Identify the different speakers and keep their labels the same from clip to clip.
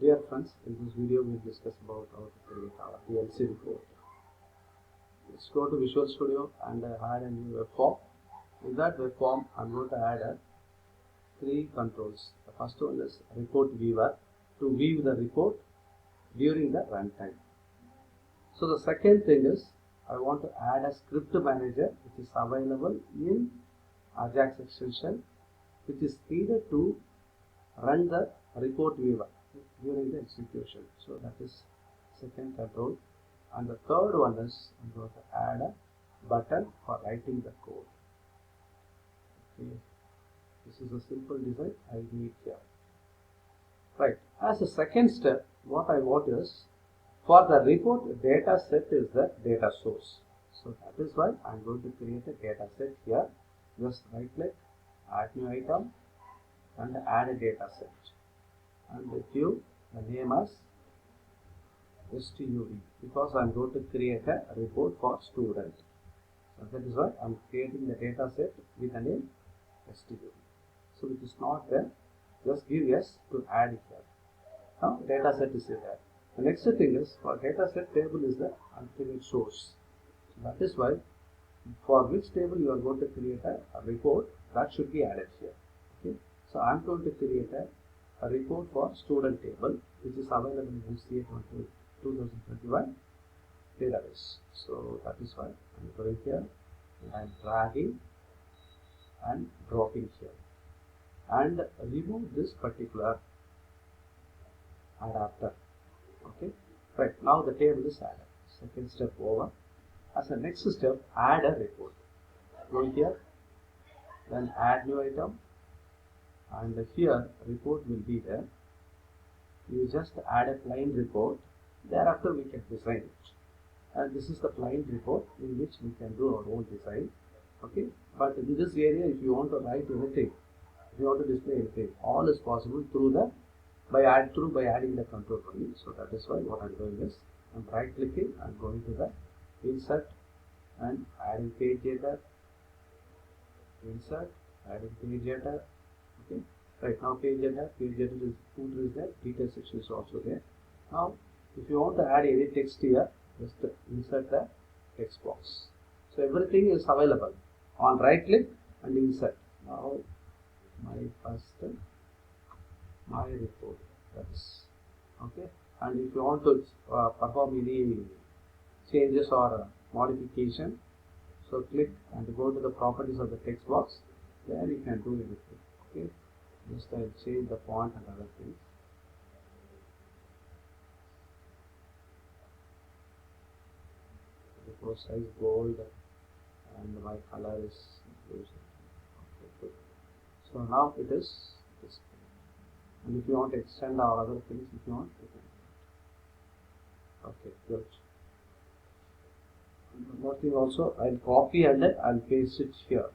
Speaker 1: Dear friends, in this video we will discuss about how to create our DLC report. Let's go to Visual Studio and add a new web form. In that web form, I'm going to add three controls. The first one is report viewer to view the report during the runtime. So the second thing is I want to add a script manager which is available in Ajax extension, which is needed to run the report viewer during the execution. So that is second control. And the third one is I'm going to add a button for writing the code. Okay. This is a simple design I need here. Right. As a second step, what I want is for the report data set is the data source. So that is why I'm going to create a data set here. Just right click, add new item, and add a data set. And give the name as STUD because I'm going to create a report for student. So that is why I'm creating the data set with the name STUD. So it is not there, just give yes to add it here. Now data set is there. The next thing is for data set table is the ultimate source. So that is why for which table you are going to create a report, that should be added here. Okay. So I'm going to create a report for student table which is available in MCA 2021 database. So that is why I'm going here and I'm dragging and dropping here and remove this particular adapter. Okay, right, now the table is added. Second step over. As a next step, add a report. Go here, then add new item, and here report will be there. You just add a plain report. Thereafter we can design it. And this is the plain report in which we can do our own design. Okay, but in this area, if you want to write anything, if you want to display anything, all is possible through the by adding the control only. So that is why what I'm doing is I'm right clicking and going to the insert and adding page header, insert, adding page header. Okay, right now page header is footer is there, detail section is also there. Now if you want to add any text here, just insert the text box. So everything is available on right click and insert. Now my report, that's okay. And if you want to perform any changes or modification, so click and go to the properties of the text box. There you can do anything. Okay, just I'll change the font and other things. The size bold and my color is inclusive. Okay, good. So now it is this. And if you want to extend our other things, if you want, you can. Okay, good. One more thing also, I'll copy and I'll paste it here.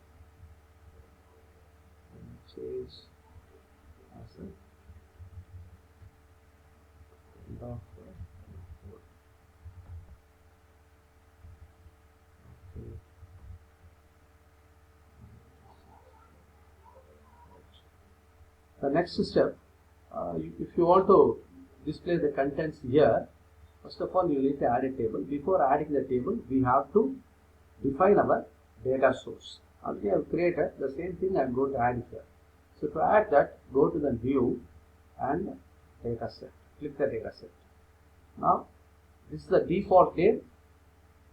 Speaker 1: And change as a end of report. Okay. The next step, if you want to display the contents here, first of all you need to add a table. Before adding the table, we have to define our data source. Already I have created the same thing I am going to add here. So to add that, go to the view and data set. Click the data set. Now this is the default name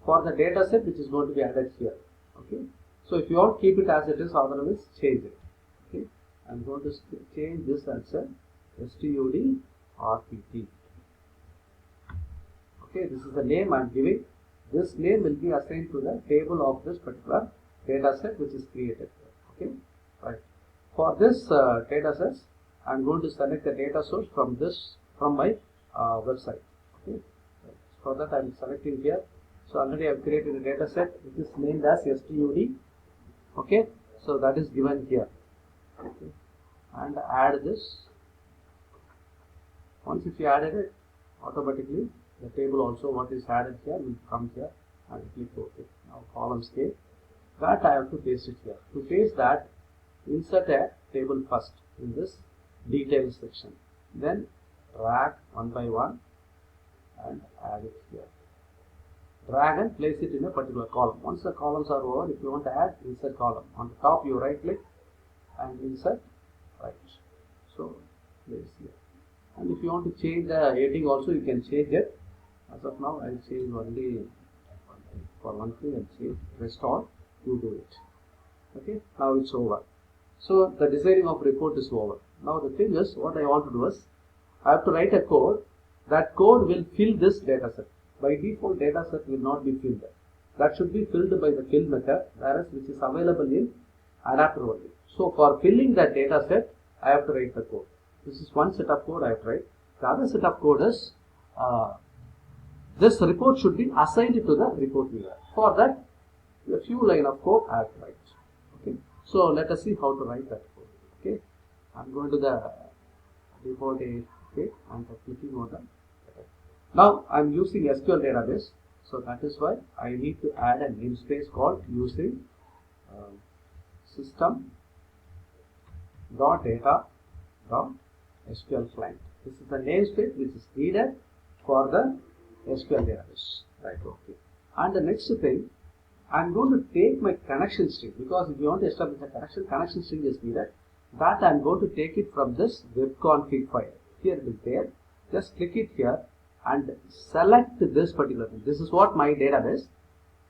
Speaker 1: for the data set which is going to be added here. Okay. So if you want, keep it as it is, otherwise change it. Okay. I am going to change this as a STUD RPT. Okay, this is the name I am giving. This name will be assigned to the table of this particular data set which is created. Okay, right. For this data set, I am going to select the data source from my website. Okay, right. For that I am selecting here. So already I have created a data set which is named as STUD. Okay, so that is given here. Okay, and add this. Once if you added it, automatically the table also what is added here will come here and click OK. Now columns K, that I have to paste it here. To paste that, insert a table first in this details section, then drag one by one and add it here. Drag and place it in a particular column. Once the columns are over, if you want to add, insert column. On the top, you right click and insert right. So place here. And if you want to change the heading also, you can change it. As of now, I'll change only for one thing. I'll change rest all. You do it. Okay. Now it's over. So the designing of report is over. Now the thing is, what I want to do is, I have to write a code. That code will fill this data set. By default, data set will not be filled. That should be filled by the fill method, whereas which is available in adapter only. So for filling that data set, I have to write the code. This is one set of code I have to write. The other set of code is this report should be assigned to the report viewer. For that, a few line of code I have to write. Okay. So let us see how to write that code. Okay. I'm going to the report A. Okay. And clicking on the. Now I am using SQL database, so that is why I need to add a namespace called using system.data.sql client. This is the namespace which is needed for the SQL database. Right, okay. And the next thing, I am going to take my connection string, because if you want to establish a connection string is needed. That I am going to take it from this webconfig file. Here it is there. Just click it here and select this particular thing. This is what my database.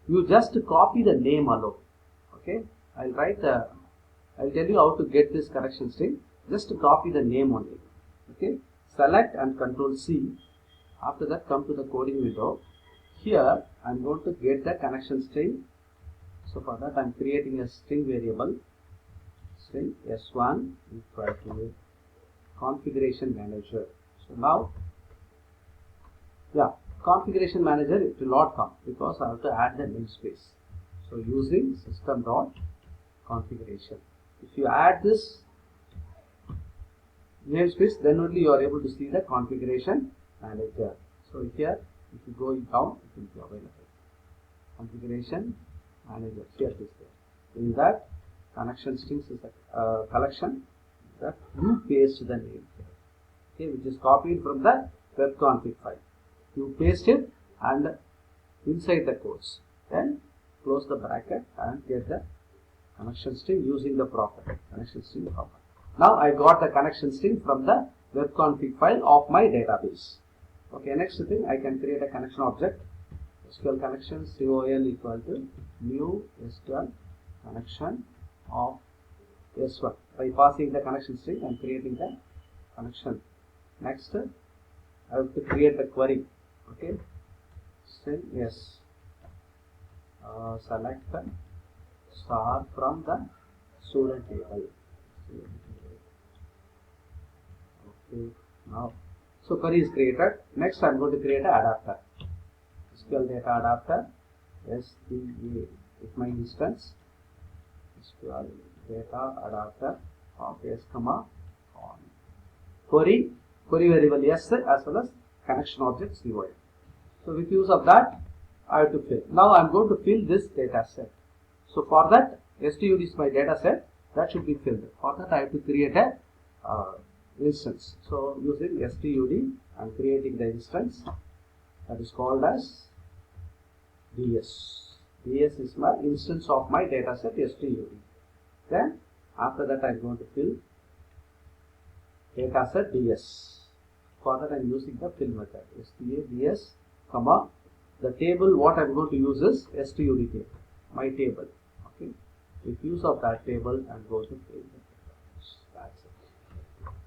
Speaker 1: You just copy the name alone. Okay. I'll tell you how to get this connection string. Just copy the name only. Okay. Select and Control C. After that, come to the coding window. Here I'm going to get the connection string. So for that, I'm creating a string variable. String S1 equal to configuration manager. So now, configuration manager, it will not come because I have to add the namespace. So using system.configuration. If you add this namespace, then only you are able to see the configuration manager. So here, if you go down, it will be available. Configuration manager, here it is there. In that, connection strings is a collection that you paste the name here. Okay, which is copied from the webconfig file. You paste it and inside the quotes. Then close the bracket and get the connection string using the proper connection string proper. Now I got the connection string from the webconfig file of my database. Okay, next thing, I can create a connection object. SQL connection con equal to new SQL connection of S1. By passing the connection string, I am creating the connection. Next, I have to create a query. Okay, string S. Select star from the student table. Okay, now, so query is created. Next, I am going to create an adapter. SQL data adapter SDA is my instance. SQL data adapter of S, on. Query variable S as well as connection object CON. So with use of that, I have to fill. Now I am going to fill this data set. So for that, STUD is my data set. That should be filled. For that, I have to create a instance. So using STUD, I am creating the instance that is called as DS. DS is my instance of my data set STUD. Then after that, I am going to fill data set DS. For that, I am using the fill method STADS, comma. The table what I am going to use is STUD table, my table. Okay. With use of that table, I am going to fill the table. That's it.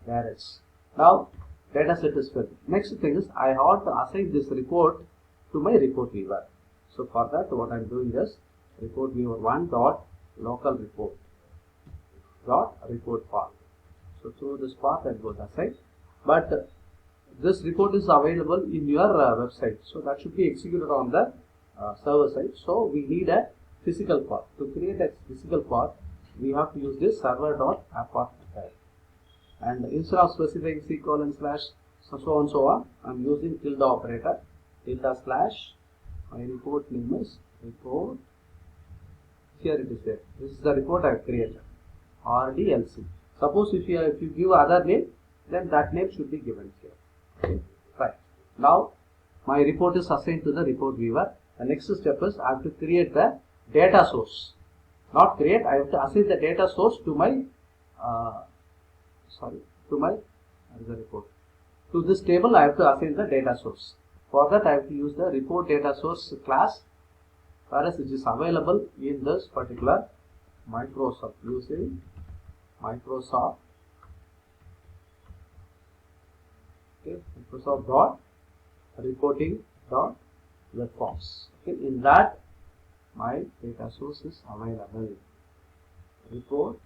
Speaker 1: There it is. Now, data set is filled. Next thing is, I have to assign this report to my report viewer. So for that, what I am doing is report viewer 1 dot local report dot report path. So through this path, I am going to assign. But this report is available in your website. So that should be executed on the server side. So we need a physical path. To create a physical path, we have to use this server.apppath method. And instead of specifying C:/ so on and so on, I am using tilde operator, tilde slash. My report name is report. Here it is there. This is the report I have created. RDLC. Suppose if you give other name, then that name should be given here. Okay. Right. Now my report is assigned to the report viewer. The next step is I have to create the data source. Not create, I have to assign the data source to my the report. To this table I have to assign the data source. For that I have to use the report data source class, whereas it is available in this particular Microsoft, using Microsoft, okay, Microsoft dot reporting dot web forms. Okay, in that my data source is available. Report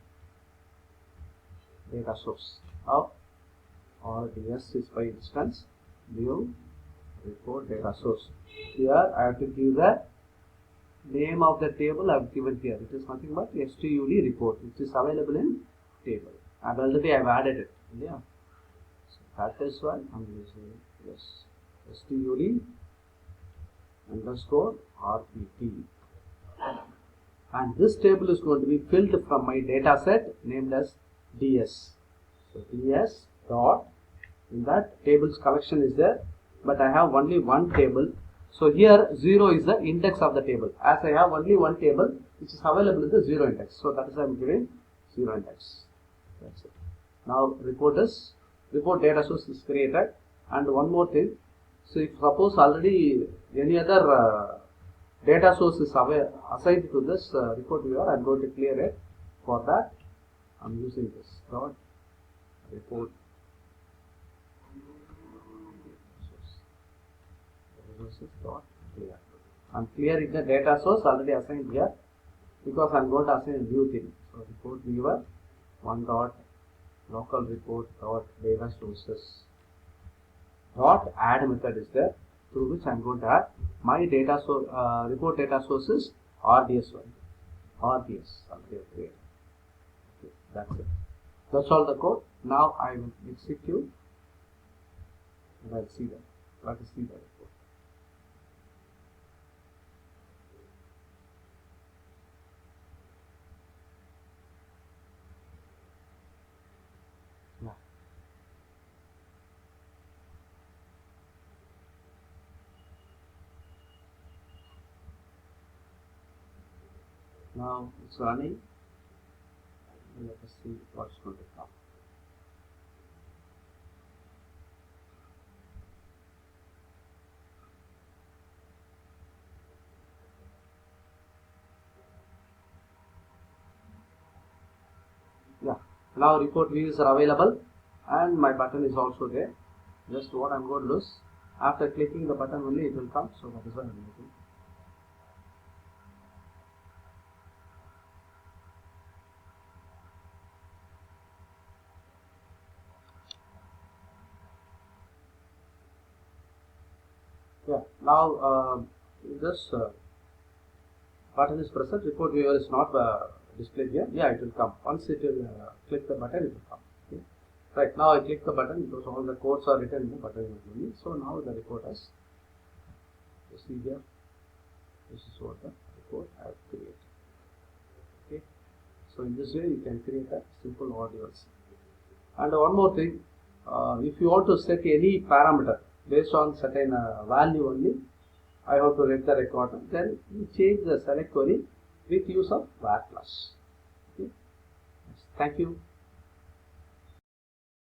Speaker 1: data source of RDS is, by instance, new report data source. Here I have to give the name of the table I have given here. It is nothing but STUD report, which is available in table. And already I have added it. Yeah. So that is why I am using yes, STUD underscore RPT. And this table is going to be filled from my data set named as DS. So DS dot, in that tables collection is there, but I have only one table. So here 0 is the index of the table. As I have only one table which is available in the 0 index. So that is I am giving 0 index. That's it. Now report data source is created. And one more thing. So if suppose already any other data source is assigned to this report viewer, I am going to clear it. For that I am using this dot report sources dot clear. I am clearing the data source already assigned here, because I am going to assign a new thing. So report viewer one dot local report dot data sources dot add method is there, through which I am going to add my data source report data sources RDS1. RDS already created. Okay, that's it. That's all the code. Now I will execute and I will see that. Let us see the report. Now it's running. Let us see what's going to come. Yeah, now report views are available and my button is also there. Just what I'm going to do is, after clicking the button only it will come. So that is what I'm doing. Yeah, now this button is present. Report viewer is not displayed here. Yeah, it will come. Once it will click the button, it will come. Okay. Right, now I click the button because all the codes are written in the button only. So now the report has, you see here, this is what the report I have created. Okay. So in this way you can create a simple modules. And one more thing, if you want to set any parameter based on certain value only, I have to read the record, then you change the select query with use of var class. Okay. Thank you.